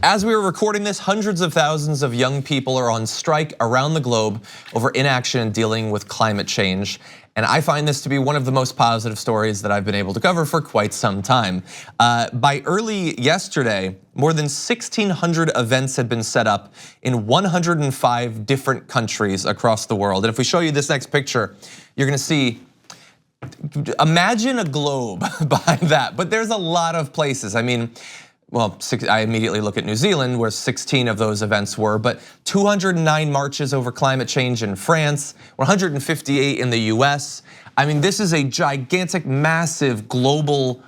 As we were recording this, hundreds of thousands of young people are on strike around the globe over inaction in dealing with climate change. And I find this to be one of the most positive stories that I've been able to cover for quite some time. By early yesterday, more than 1,600 events had been set up in 105 different countries across the world. And if we show you this next picture, you're gonna see, imagine a globe behind that, but there's a lot of places. I mean, well, I immediately look at New Zealand, where 16 of those events were, but 209 marches over climate change in France, 158 in the US. I mean, this is a gigantic, massive global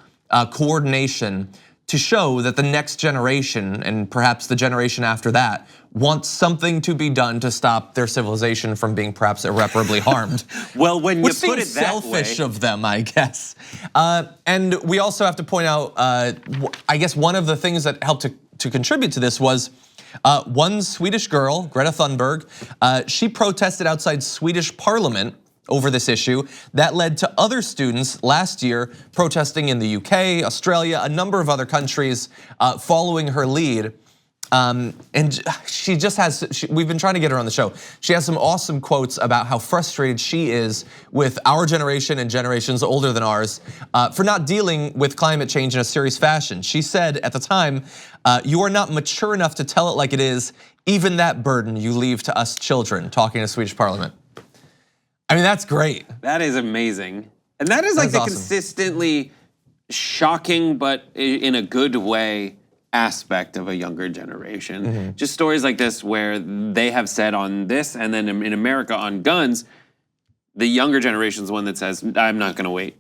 coordination to show that the next generation, and perhaps the generation after that, wants something to be done to stop their civilization from being perhaps irreparably harmed. Well, when you Which put it seems that selfish way, of them, I guess. And we also have to point out, I guess one of the things that helped to contribute to this was one Swedish girl, Greta Thunberg. She protested outside Swedish parliament over this issue. That led to other students last year protesting in the UK, Australia, a number of other countries following her lead. And she just has, we've been trying to get her on the show. She has some awesome quotes about how frustrated she is with our generation and generations older than ours for not dealing with climate change in a serious fashion. She said at the time, "You are not mature enough to tell it like it is, even that burden you leave to us children," talking to Swedish parliament. I mean, that's great. that is amazing. And that is like the awesome. consistently shocking, but in a good way, aspect of a younger generation. Just stories like this where they have said on this, and then in America on guns, the younger generation is one that says, I'm not gonna wait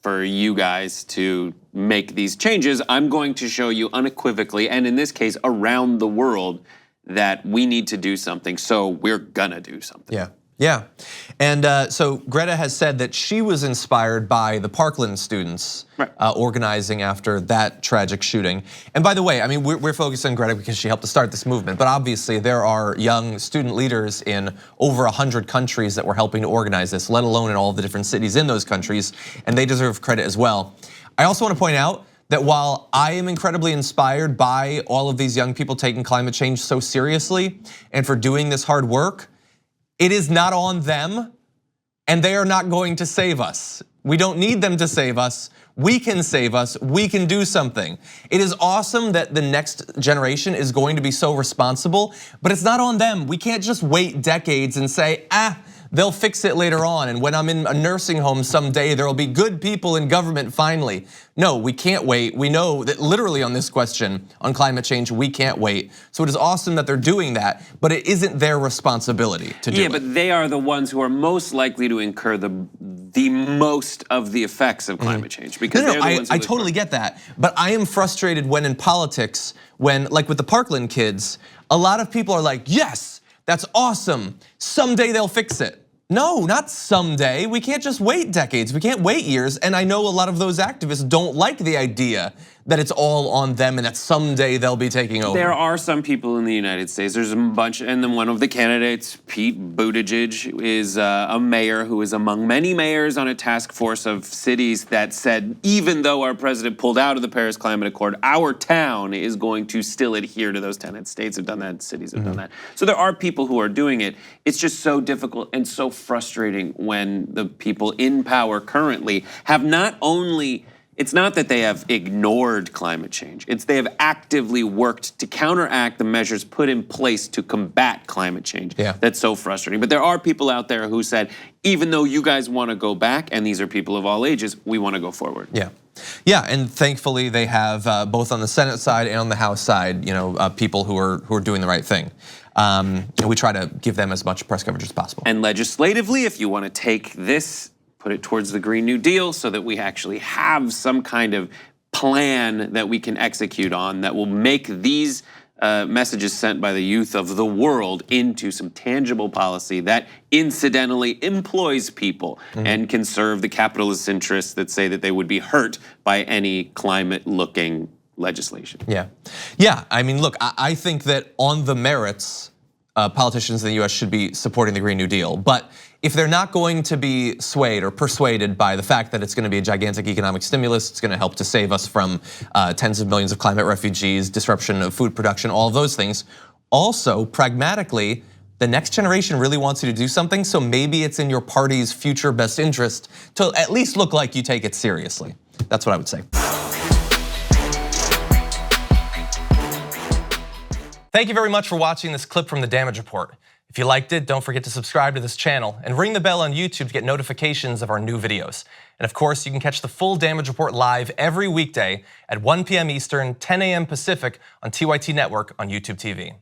for you guys to make these changes. I'm going to show you unequivocally, and in this case, around the world, that we need to do something, so we're gonna do something. Yeah, and so Greta has said that she was inspired by the Parkland students organizing after that tragic shooting. And by the way, I mean, we're focused on Greta because she helped to start this movement, but obviously there are young student leaders in over 100 countries that were helping to organize this, let alone in all the different cities in those countries, and they deserve credit as well. I also want to point out that while I am incredibly inspired by all of these young people taking climate change so seriously and for doing this hard work, it is not on them, and they are not going to save us. We don't need them to save us. We can save us, we can do something. It is awesome that the next generation is going to be so responsible, but it's not on them. We can't just wait decades and say, they'll fix it later on, and when I'm in a nursing home someday, there'll be good people in government finally. No, we can't wait. We know that literally on this question, on climate change, we can't wait. So it is awesome that they're doing that, but it isn't their responsibility to do it. Yeah, but they are the ones who are most likely to incur the most of the effects of climate change, because they're the ones who I totally get that, but I am frustrated when in politics, when like with the Parkland kids, a lot of people are like, yes, that's awesome, someday they'll fix it. No, not someday. We can't just wait decades. We can't wait years. And I know a lot of those activists don't like the idea that it's all on them and that someday they'll be taking over. There are some people in the United States, there's a bunch, and then one of the candidates, Pete Buttigieg, is a mayor who is among many mayors on a task force of cities that said, even though our president pulled out of the Paris Climate Accord, our town is going to still adhere to those tenets. States have done that, cities have done that. So there are people who are doing it. It's just so difficult and so frustrating when the people in power currently have not only, it's not that they have ignored climate change, it's they have actively worked to counteract the measures put in place to combat climate change. That's so frustrating. But there are people out there who said, even though you guys want to go back, and these are people of all ages, we want to go forward. Yeah, and thankfully they have both on the Senate side and on the House side, people who are doing the right thing. And we try to give them as much press coverage as possible. And legislatively, if you want to take this, put it towards the Green New Deal so that we actually have some kind of plan that we can execute on that will make these messages sent by the youth of the world into some tangible policy that incidentally employs people and can serve the capitalist interests that say that they would be hurt by any climate-looking legislation. Yeah, I mean, look, I think that on the merits, politicians in the US should be supporting the Green New Deal. But if they're not going to be swayed or persuaded by the fact that it's going to be a gigantic economic stimulus, it's going to help to save us from tens of millions of climate refugees, disruption of food production, all of those things. Also, pragmatically, the next generation really wants you to do something, so maybe it's in your party's future best interest to at least look like you take it seriously. That's what I would say. Thank you very much for watching this clip from the Damage Report. If you liked it, don't forget to subscribe to this channel and ring the bell on YouTube to get notifications of our new videos. And of course, you can catch the full Damage Report live every weekday at 1 p.m. Eastern, 10 a.m. Pacific on TYT Network on YouTube TV.